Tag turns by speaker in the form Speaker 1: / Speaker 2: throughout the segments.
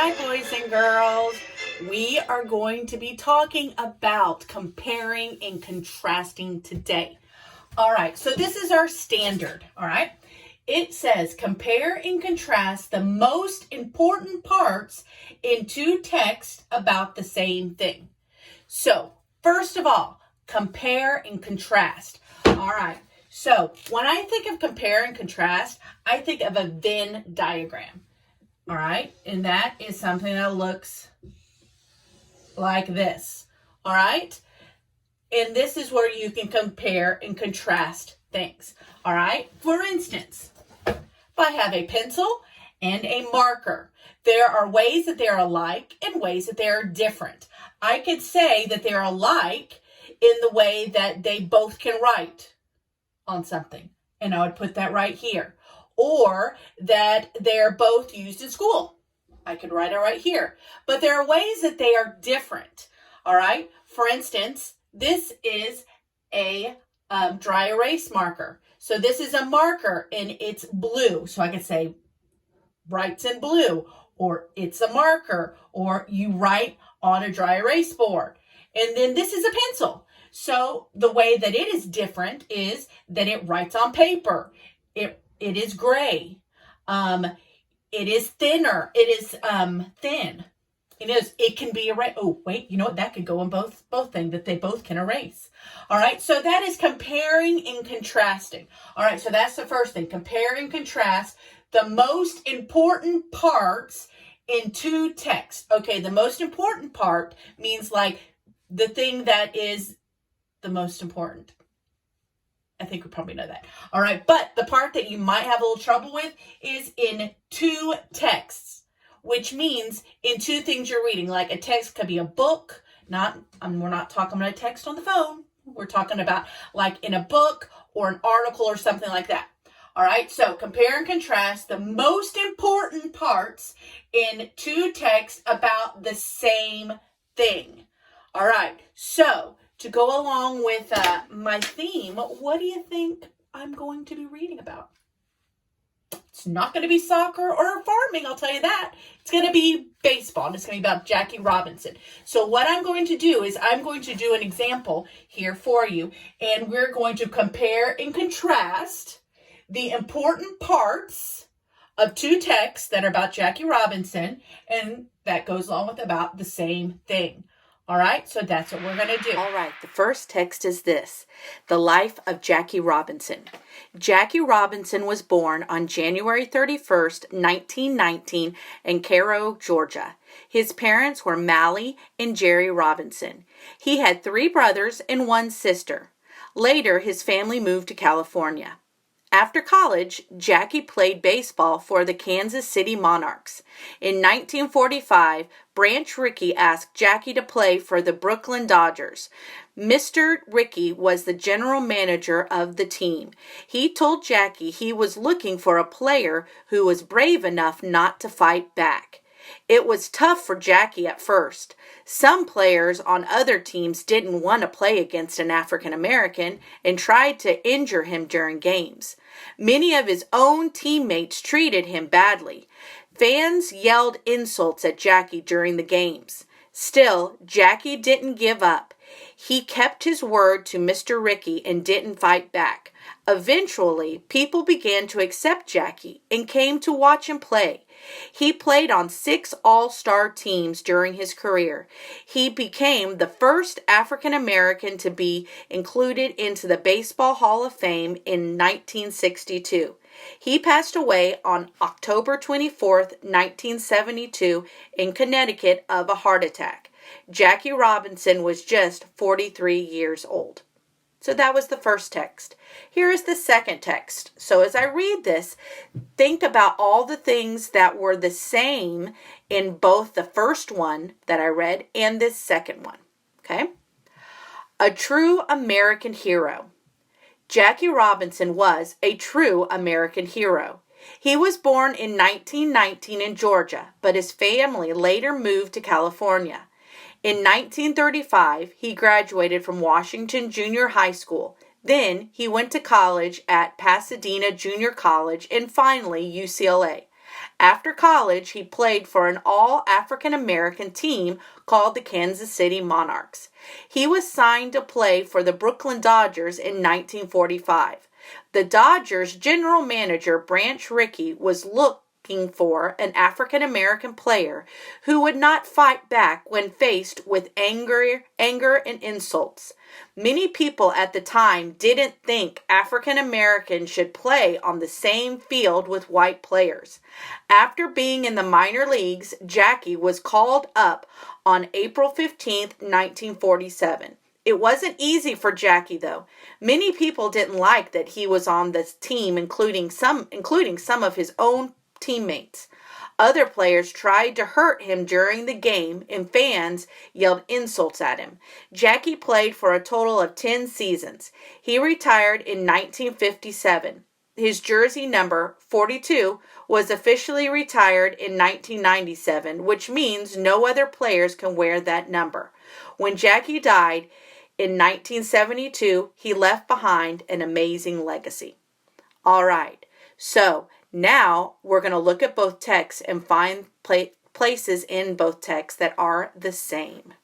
Speaker 1: right, boys and girls, we are going to be talking about comparing and contrasting today. All right, so this is our standard, all right? It says compare and contrast the most important parts in two texts about the same thing. So, first of all, compare and contrast. All right, so when I think of compare and contrast, I think of a Venn diagram. All right, and that is something that looks like this. All right, and this is where you can compare and contrast things. All right, for instance, if I have a pencil and a marker, there are ways that they're alike and ways that they are different. I could say that they're alike in the way that they both can write on something, and I would put that right here. Or that they're both used in school. I could write it right here. But there are ways that they are different. All right. For instance, this is a dry erase marker. So this is a marker and it's blue. So I could say writes in blue, or it's a marker, or you write on a dry erase board. And then this is a pencil. So the way that it is different is that it writes on paper. It is gray. It is thinner. It is thin. It can be erased. Oh, wait, you know what? That could go in both things, that they both can erase. All right, so that is comparing and contrasting. All right, so that's the first thing. Compare and contrast the most important parts in two texts. Okay, the most important part means like the thing that is the most important. I think we probably know that. All right, but the part that you might have a little trouble with is in two texts, which means in two things you're reading. Like a text could be a book, we're not talking about a text on the phone. We're talking about like in a book or an article or something like that. All right, so compare and contrast the most important parts in two texts about the same thing. All right, so to go along with my theme, what do you think I'm going to be reading about? It's not going to be soccer or farming, I'll tell you that. It's going to be baseball, and it's going to be about Jackie Robinson. So what I'm going to do is I'm going to do an example here for you, and we're going to compare and contrast the important parts of two texts that are about Jackie Robinson, and that goes along with about the same thing. All right, so that's what we're going to do. All right, the first text is this: The Life of Jackie Robinson. Jackie Robinson was born on January 31st, 1919 in Cairo, Georgia. His parents were Mally and Jerry Robinson. He had 3 brothers and 1 sister. Later, his family moved to California. After college, Jackie played baseball for the Kansas City Monarchs. In 1945, Branch Rickey asked Jackie to play for the Brooklyn Dodgers. Mr. Rickey was the general manager of the team. He told Jackie he was looking for a player who was brave enough not to fight back. It was tough for Jackie at first. Some players on other teams didn't want to play against an African American and tried to injure him during games. Many of his own teammates treated him badly. Fans yelled insults at Jackie during the games. Still, Jackie didn't give up. He kept his word to Mr. Rickey and didn't fight back. Eventually, people began to accept Jackie and came to watch him play. He played on 6 all-star teams during his career. He became the first African American to be included into the Baseball Hall of Fame in 1962. He passed away on October 24th, 1972 in Connecticut of a heart attack. Jackie Robinson was just 43 years old. So that was the first text. Here is the second text. So as I read this, think about all the things that were the same in both the first one that I read and this second one. Okay? A true American hero. Jackie Robinson was a true American hero. He was born in 1919 in Georgia, but his family later moved to California. In 1935, he graduated from Washington Junior High School. Then he went to college at Pasadena Junior College and finally UCLA. After college, he played for an all-African-American team called the Kansas City Monarchs. He was signed to play for the Brooklyn Dodgers in 1945. The Dodgers general manager, Branch Rickey, was looking for an African-American player who would not fight back when faced with anger and insults. Many people at the time didn't think African Americans should play on the same field with white players. After being in the minor leagues, Jackie was called up on April 15, 1947. It wasn't easy for Jackie, though. Many people didn't like that he was on this team, including some of his own teammates. Other players tried to hurt him during the game, and fans yelled insults at him. Jackie played for a total of 10 seasons. He retired in 1957. His jersey number, 42, was officially retired in 1997, which means no other players can wear that number. When Jackie died in 1972, he left behind an amazing legacy. All right, so now we're going to look at both texts and find places in both texts that are the same.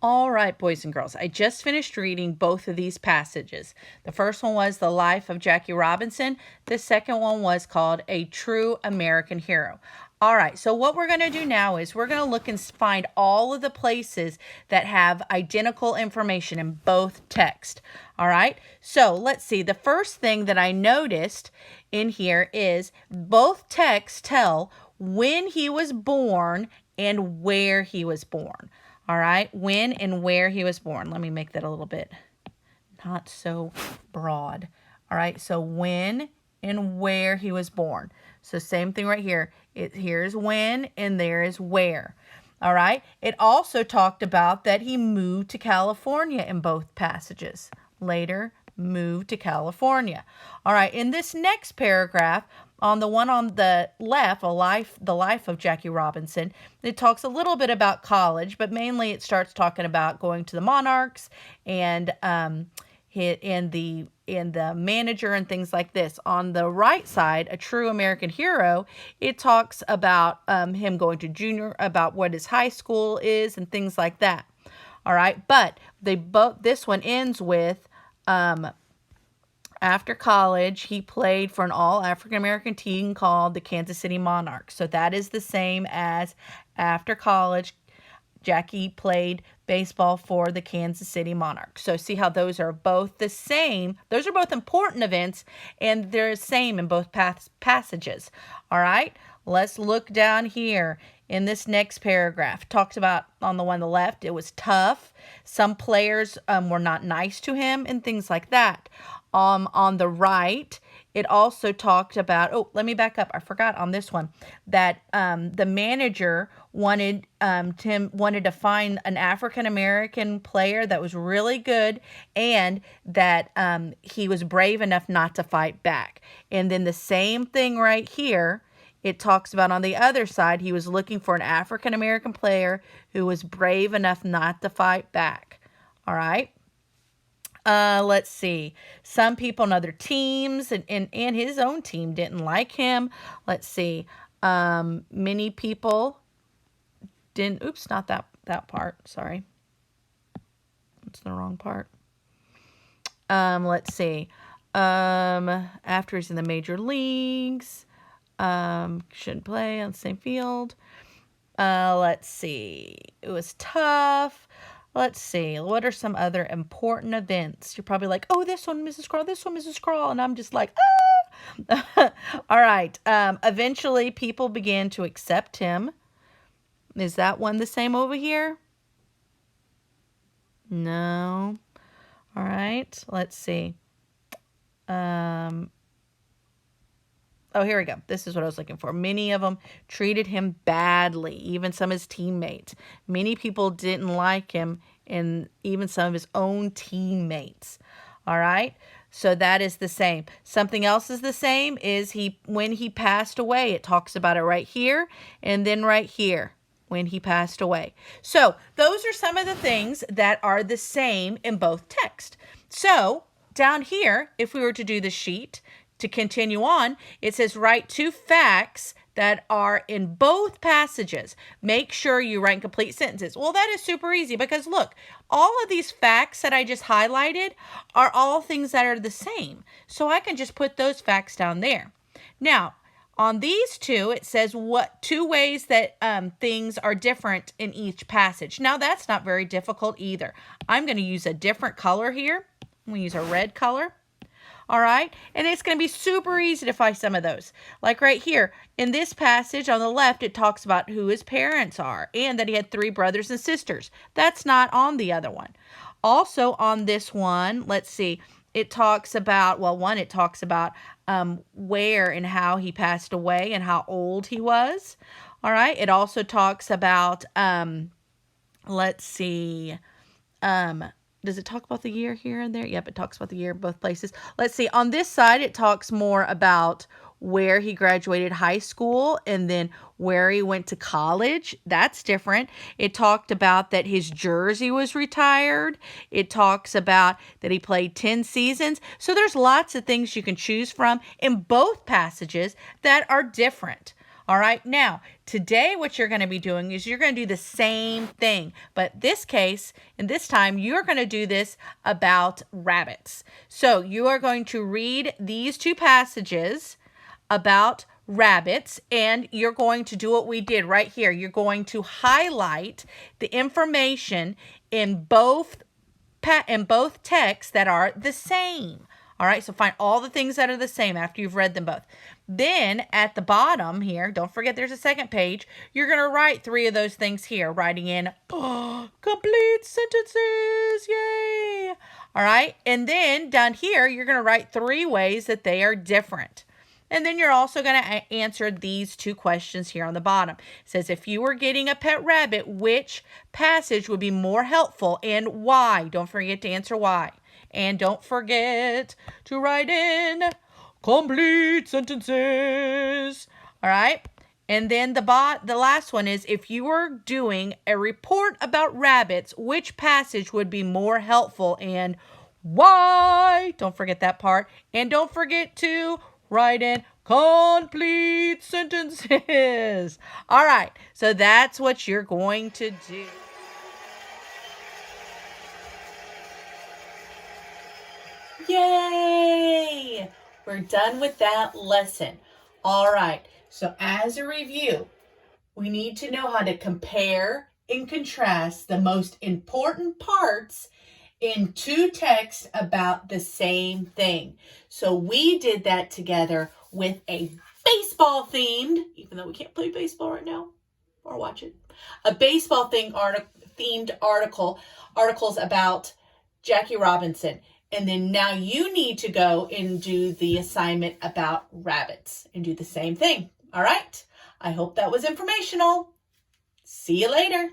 Speaker 1: All right, boys and girls, I just finished reading both of these passages. The first one was The Life of Jackie Robinson. The second one was called A True American Hero. All right, so what we're going to do now is we're going to look and find all of the places that have identical information in both texts. All right, so let's see. The first thing that I noticed in here is both texts tell when he was born and where he was born. All right, when and where he was born. Let me make that a little bit not so broad. All right, so when and where he was born. So same thing right here. Here's when and there is where. All right. It also talked about that he moved to California in both passages. Later, moved to California. All right. In this next paragraph, on the one on the left, the life of Jackie Robinson, it talks a little bit about college, but mainly it starts talking about going to the Monarchs and in the manager and things like this. On the right side, A True American Hero, it talks about him going to junior, about what his high school is and things like that. All right, but this one ends with after college, he played for an all African American team called the Kansas City Monarchs. So that is the same as after college, Jackie played baseball for the Kansas City Monarchs. So see how those are both the same. Those are both important events, and they're the same in both passages. All right, let's look down here in this next paragraph. Talks about on the one on the left, it was tough. Some players were not nice to him and things like that. On the right, it also talked about, let me back up. I forgot on this one that the manager wanted to find an African American player that was really good and that he was brave enough not to fight back. And then the same thing right here, it talks about on the other side, he was looking for an African American player who was brave enough not to fight back. All right. Let's see. Some people on other teams and his own team didn't like him. Let's see. Many people didn't. Oops, not that part. Sorry. That's the wrong part. Let's see. After he's in the major leagues, shouldn't play on the same field. Let's see. It was tough. Let's see. What are some other important events? You're probably like, oh, this one, Mrs. Crawl, this one, Mrs. Crawl. And I'm just like, ah. All right. Eventually, people began to accept him. Is that one the same over here? No. All right. Let's see. Oh, here we go. This is what I was looking for. Many of them treated him badly, even some of his teammates. Many people didn't like him, and even some of his own teammates. All right? So that is the same. Something else is the same is when he passed away. It talks about it right here and then right here when he passed away. So those are some of the things that are the same in both texts. So down here, if we were to do the sheet, to continue on, it says write 2 facts that are in both passages. Make sure you write complete sentences. Well, that is super easy because look, all of these facts that I just highlighted are all things that are the same. So I can just put those facts down there. Now, on these 2, it says what 2 ways that things are different in each passage. Now, that's not very difficult either. I'm going to use a different color here. I'm going to use a red color. All right, and it's going to be super easy to find some of those. Like right here, in this passage on the left, it talks about who his parents are and that he had 3 brothers and sisters. That's not on the other one. Also on this one, let's see, it talks about, well, one, it talks about where and how he passed away and how old he was. All right, it also talks about, let's see, does it talk about the year here and there? Yep, it talks about the year in both places. Let's see. On this side, it talks more about where he graduated high school and then where he went to college. That's different. It talked about that his jersey was retired. It talks about that he played 10 seasons. So there's lots of things you can choose from in both passages that are different. All right, now, today what you're going to be doing is you're going to do the same thing. But this case, and this time, you're going to do this about rabbits. So you are going to read these 2 passages about rabbits, and you're going to do what we did right here. You're going to highlight the information in both texts that are the same. All right, so find all the things that are the same after you've read them both. Then at the bottom here, don't forget there's a second page, you're going to write 3 of those things here, writing in complete sentences, yay! All right, and then down here, you're going to write 3 ways that they are different. And then you're also going to answer these 2 questions here on the bottom. It says, if you were getting a pet rabbit, which passage would be more helpful and why? Don't forget to answer why. And don't forget to write in complete sentences. All right. And then the last one is, if you were doing a report about rabbits, which passage would be more helpful and why? Don't forget that part. And don't forget to write in complete sentences. All right. So that's what you're going to do. Yay! We're done with that lesson. All right, so as a review, we need to know how to compare and contrast the most important parts in 2 texts about the same thing. So we did that together with a baseball themed, even though we can't play baseball right now or watch it, a baseball themed articles about Jackie Robinson. And then now you need to go and do the assignment about rabbits and do the same thing. All right. I hope that was informational. See you later.